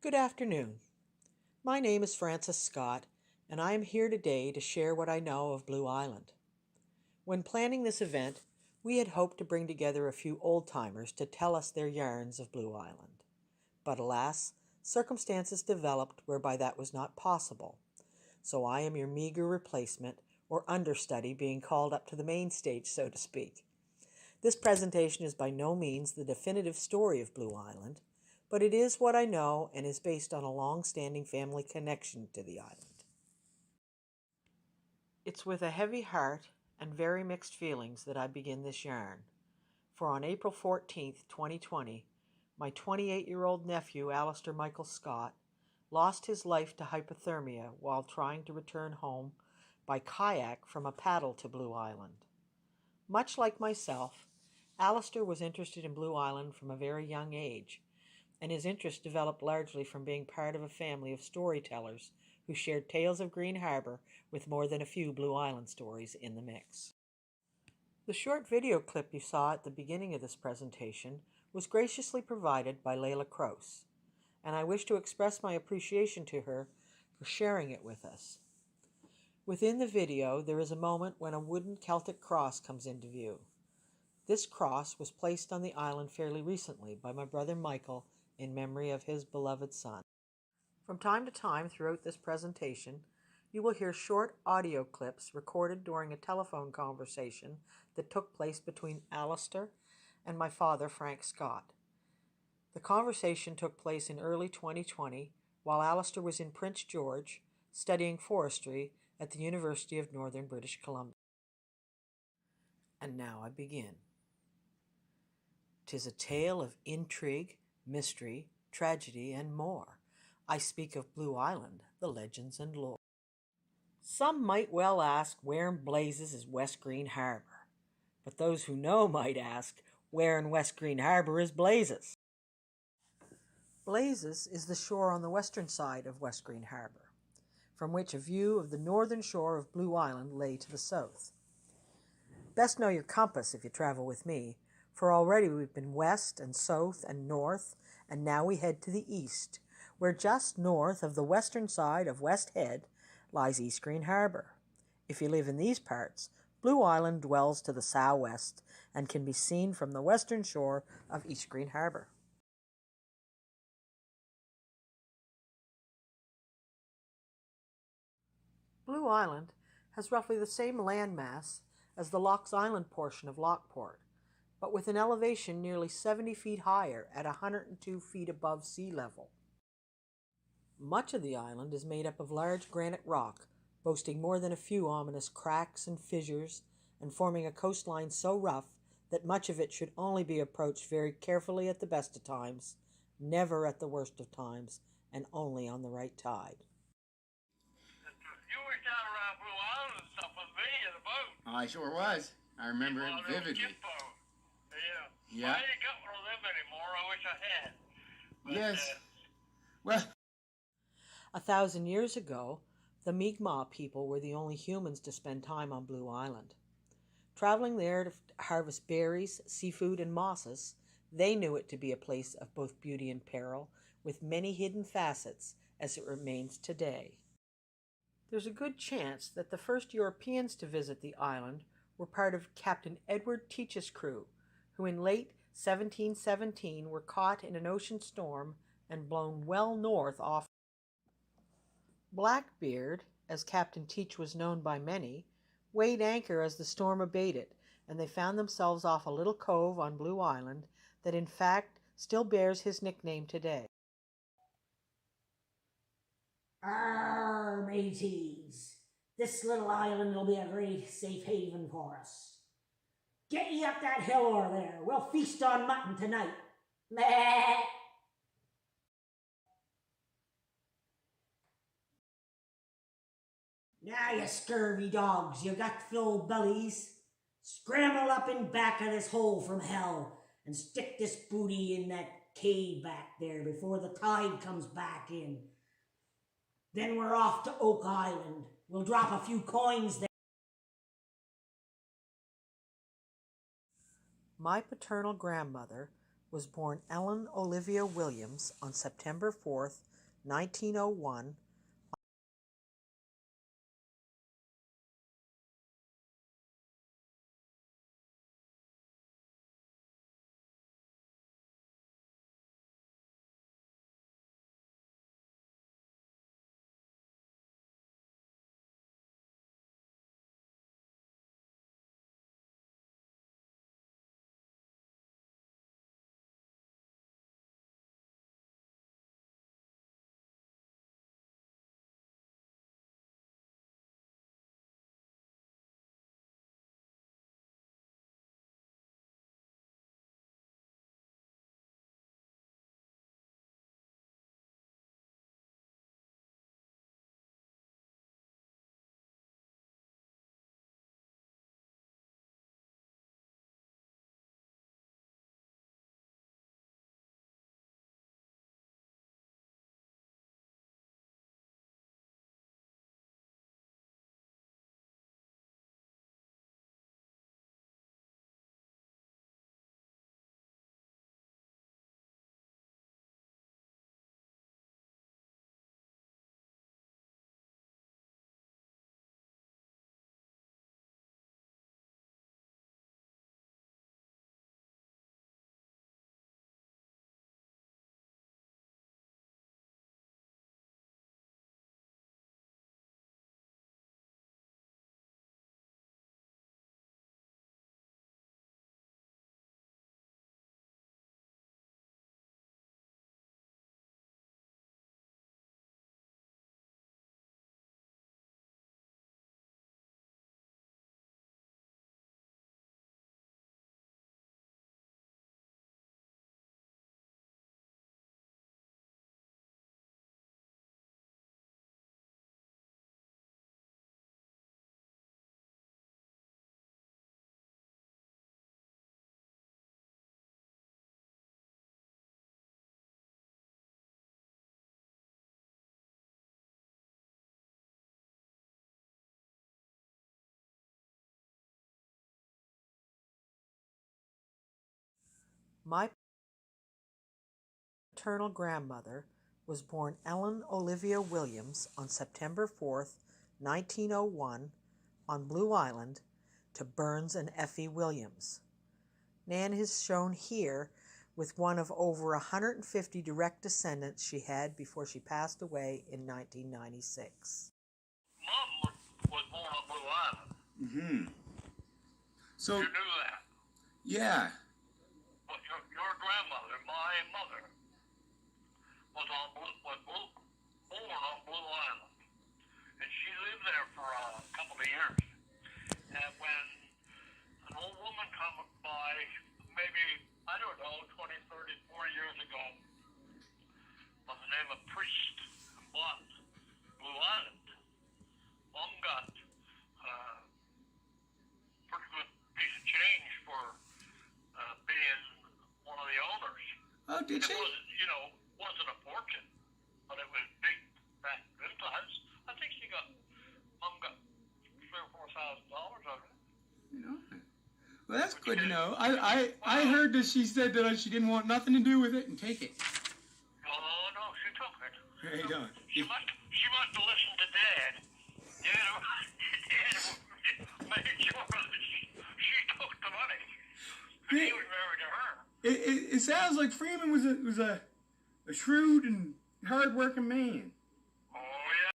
Good afternoon. My name is Frances Scott, and I am here today to share what I know of Blue Island. When planning this event, we had hoped to bring together a few old-timers to tell us their yarns of Blue Island. But alas, circumstances developed whereby that was not possible. So I am your meager replacement, or understudy, being called up to the main stage, so to speak. This presentation is by no means the definitive story of Blue Island, but it is what I know and is based on a long-standing family connection to the island. It's with a heavy heart and very mixed feelings that I begin this yarn, for on April 14th, 2020, my 28-year-old nephew, Alistair Michael Scott, lost his life to hypothermia while trying to return home by kayak from a paddle to Blue Island. Much like myself, Alistair was interested in Blue Island from a very young age, and his interest developed largely from being part of a family of storytellers who shared tales of Green Harbor with more than a few Blue Island stories in the mix. The short video clip you saw at the beginning of this presentation was graciously provided by Layla Crouse, and I wish to express my appreciation to her for sharing it with us. Within the video, there is a moment when a wooden Celtic cross comes into view. This cross was placed on the island fairly recently by my brother Michael in memory of his beloved son. From time to time throughout this presentation, you will hear short audio clips recorded during a telephone conversation that took place between Alistair and my father, Frank Scott. The conversation took place in early 2020 while Alistair was in Prince George studying forestry at the University of Northern British Columbia. And now I begin. 'Tis a tale of intrigue, mystery, tragedy, and more. I speak of Blue Island, the legends and lore. Some might well ask, where in blazes is West Green Harbor? But those who know might ask, where in West Green Harbor is Blazes? Blazes is the shore on the western side of West Green Harbor, from which a view of the northern shore of Blue Island lay to the south. Best know your compass if you travel with me, for already we've been west and south and north, and now we head to the east, where just north of the western side of West Head lies East Green Harbor. If you live in these parts, Blue Island dwells to the southwest and can be seen from the western shore of East Green Harbor. Blue Island has roughly the same landmass as the Locks Island portion of Lockport, but with an elevation nearly 70 feet higher at 102 feet above sea level. Much of the island is made up of large granite rock, boasting more than a few ominous cracks and fissures, and forming a coastline so rough that much of it should only be approached very carefully at the best of times, never at the worst of times, and only on the right tide. You were down around Blue Island and stuff with me in a boat. I sure was. I remember it vividly. Yeah. I ain't got one of them anymore. I wish I had. But, yes. Well, 1,000 years ago, the Mi'kmaq people were the only humans to spend time on Blue Island. Traveling there to harvest berries, seafood, and mosses, they knew it to be a place of both beauty and peril, with many hidden facets, as it remains today. There's a good chance that the first Europeans to visit the island were part of Captain Edward Teach's crew, who in late 1717 were caught in an ocean storm and blown well north off. Blackbeard, as Captain Teach was known by many, weighed anchor as the storm abated, and they found themselves off a little cove on Blue Island that in fact still bears his nickname today. Arr, mateys, this little island will be a great safe haven for us. Get ye up that hill over there. We'll feast on mutton tonight. Meh. Now, you scurvy dogs, you got full bellies. Scramble up in back of this hole from hell and stick this booty in that cave back there before the tide comes back in. Then we're off to Oak Island. We'll drop a few coins there. My paternal grandmother was born Ellen Olivia Williams on September 4th, 1901, my paternal grandmother was born Ellen Olivia Williams on September 4th, 1901, on Blue Island, to Burns and Effie Williams. Nan is shown here with one of over 150 direct descendants she had before she passed away in 1996. Mom was born on Blue Island. Mm-hmm. So, You knew that. yeah. But your grandmother, my mother, was born on Blue Island. And she lived there for a couple of years. And when an old woman come by, maybe, I don't know, 20, 30, 40 years ago, by the name of Priest, bought Blue Island, Mom got pretty good piece of change for being one of the owners. Oh, did she? It wasn't a fortune, but it was big back then times. I think Mom got $3,000 or $4,000 out of it. You know. Well, that's good to know. I heard that she said that she didn't want nothing to do with it and take it. Oh no, she took it. Hey, don't. She must have listened to Dad. Dad made sure that she took the money. He was married to her. It sounds like Freeman was a shrewd and hard-working man. Oh yeah.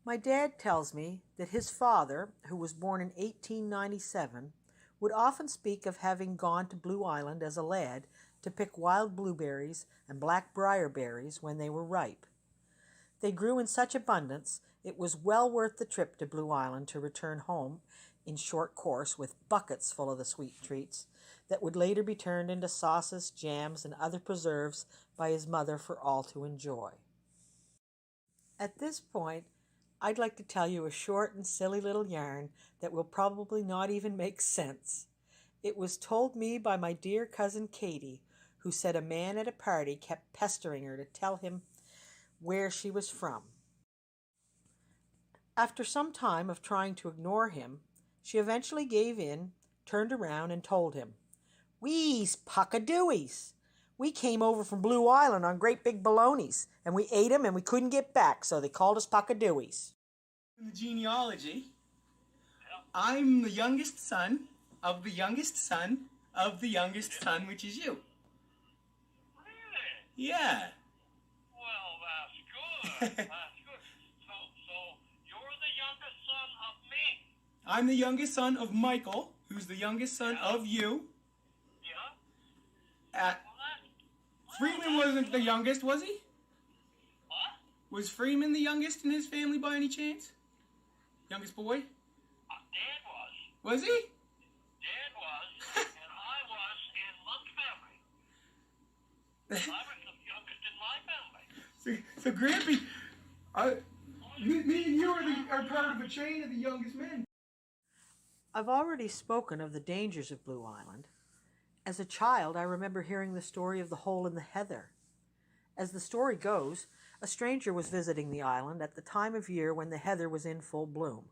My dad tells me that his father, who was born in 1897, would often speak of having gone to Blue Island as a lad to pick wild blueberries and black briar berries when they were ripe. They grew in such abundance it was well worth the trip to Blue Island to return home in short course with buckets full of the sweet treats that would later be turned into sauces, jams, and other preserves by his mother for all to enjoy. At this point, I'd like to tell you a short and silly little yarn that will probably not even make sense. It was told me by my dear cousin Katie, who said a man at a party kept pestering her to tell him where she was from. After some time of trying to ignore him, she eventually gave in, turned around, and told him, "We's Puckadooies. We came over from Blue Island on great big balonies, and we ate 'em and we couldn't get back, so they called us Puckadooies. In the genealogy, I'm the youngest son of the youngest son of the youngest son, which is you. Really? Yeah. Well, that's good. That's good. So you're the youngest son of me. I'm the youngest son of Michael, who's the youngest son of you. Yeah? Freeman wasn't the youngest, was he? What? Was Freeman the youngest in his family by any chance? Youngest boy? Dad was. Was he? Dad was, and I was in Lump's family. I was the youngest in my family. So Grampy, me and you are part of a chain of the youngest men. I've already spoken of the dangers of Blue Island. As a child, I remember hearing the story of the hole in the heather. As the story goes, a stranger was visiting the island at the time of year when the heather was in full bloom.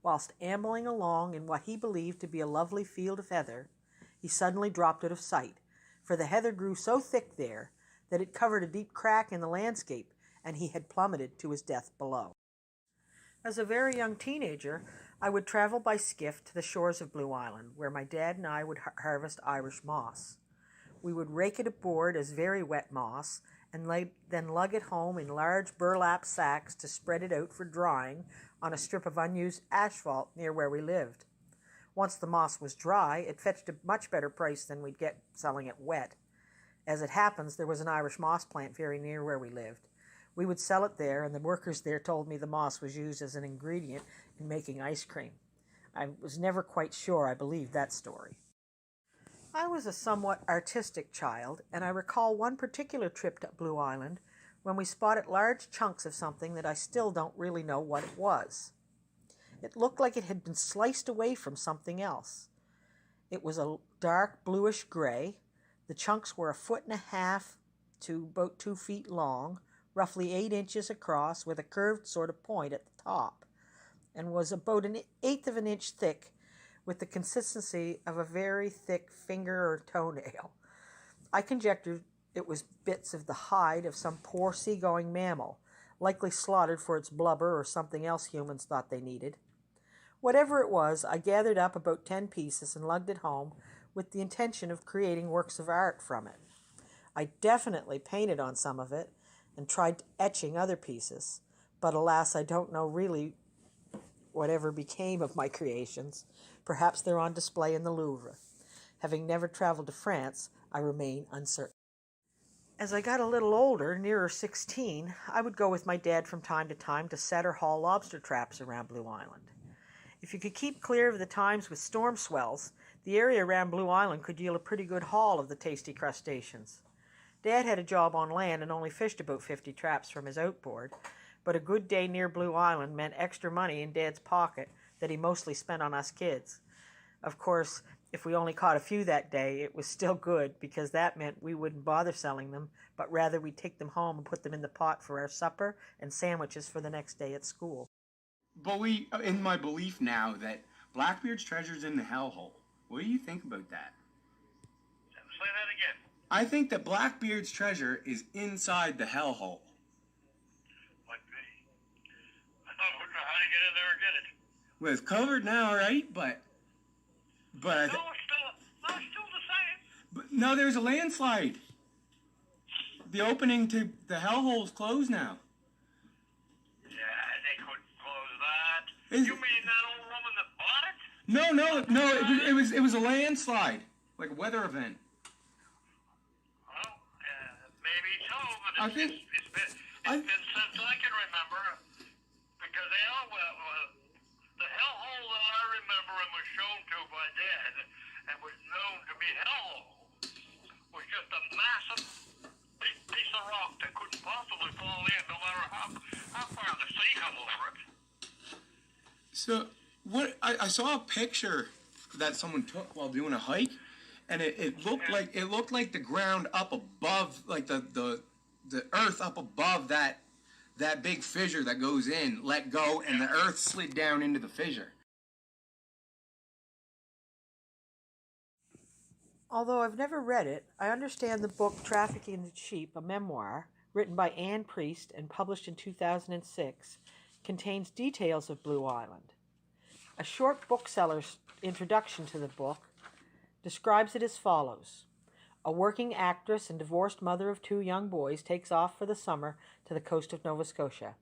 Whilst ambling along in what he believed to be a lovely field of heather, he suddenly dropped out of sight, for the heather grew so thick there that it covered a deep crack in the landscape, and he had plummeted to his death below. As a very young teenager, I would travel by skiff to the shores of Blue Island, where my dad and I would harvest Irish moss. We would rake it aboard as very wet moss, and then lug it home in large burlap sacks to spread it out for drying on a strip of unused asphalt near where we lived. Once the moss was dry, it fetched a much better price than we'd get selling it wet. As it happens, there was an Irish moss plant very near where we lived. We would sell it there, and the workers there told me the moss was used as an ingredient in making ice cream. I was never quite sure I believed that story. I was a somewhat artistic child, and I recall one particular trip to Blue Island when we spotted large chunks of something that I still don't really know what it was. It looked like it had been sliced away from something else. It was a dark bluish gray. The chunks were 1.5 feet to about 2 feet long, roughly 8 inches across, with a curved sort of point at the top, and was about 1/8 of an inch thick, with the consistency of a very thick finger or toenail. I conjectured it was bits of the hide of some poor seagoing mammal, likely slaughtered for its blubber or something else humans thought they needed. Whatever it was, I gathered up about 10 pieces and lugged it home with the intention of creating works of art from it. I definitely painted on some of it and tried etching other pieces, but alas, I don't know really whatever became of my creations. Perhaps they're on display in the Louvre. Having never traveled to France, I remain uncertain. As I got a little older, nearer 16, I would go with my dad from time to set or haul lobster traps around Blue Island. If you could keep clear of the times with storm swells, the area around Blue Island could yield a pretty good haul of the tasty crustaceans. Dad had a job on land and only fished about 50 traps from his outboard, but a good day near Blue Island meant extra money in Dad's pocket that he mostly spent on us kids. Of course, if we only caught a few that day, it was still good because that meant we wouldn't bother selling them, but rather we'd take them home and put them in the pot for our supper and sandwiches for the next day at school. But in my belief now that Blackbeard's treasure's in the hellhole. What do you think about that? Say that again. I think that Blackbeard's treasure is inside the hellhole. Might be. I don't know how to get in there and get it. Well, it's covered now, right? But I No, it's still the same. but no, there's a landslide. The opening to the hellhole's closed now. Yeah, they couldn't close that. You mean that old woman that bought it? No. It was a landslide, like a weather event. Well, maybe so, but I think- it's been since I can remember. Because the hellhole that I remember and was shown to by Dad and was known to be hellhole was just a massive piece of rock that couldn't possibly fall in no matter how far the sea come over it. So I saw a picture that someone took while doing a hike, and it looked like the ground up above, like the earth up above that big fissure that goes in, let go, and the earth slid down into the fissure. Although I've never read it, I understand the book Trafficking in Sheep, a memoir, written by Anne Priest and published in 2006, contains details of Blue Island. A short bookseller's introduction to the book describes it as follows. A working actress and divorced mother of 2 young boys takes off for the summer to the coast of Nova Scotia.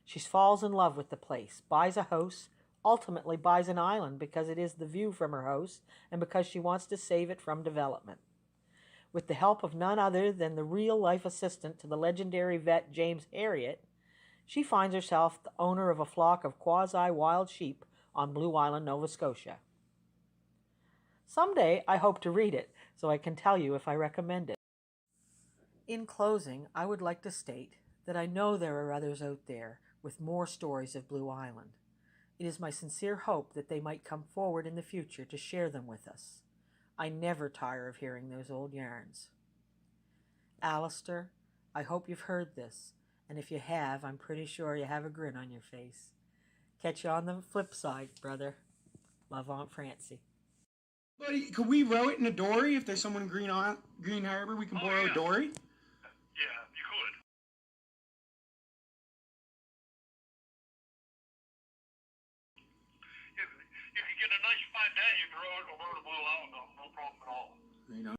She falls in love with the place, buys a house, ultimately buys an island because it is the view from her house and because she wants to save it from development. With the help of none other than the real-life assistant to the legendary vet James Herriot, she finds herself the owner of a flock of quasi-wild sheep on Blue Island, Nova Scotia. Someday I hope to read it, so I can tell you if I recommend it. In closing, I would like to state that I know there are others out there with more stories of Blue Island. It is my sincere hope that they might come forward in the future to share them with us. I never tire of hearing those old yarns. Alistair, I hope you've heard this, and if you have, I'm pretty sure you have a grin on your face. Catch you on the flip side, brother. Love, Aunt Francie. Buddy, could we row it in a dory if there's someone in Green Harbor? We can borrow a dory? Yeah, you could. You could get a nice fine day, you can row it over to Blue Island, no problem at all. You know.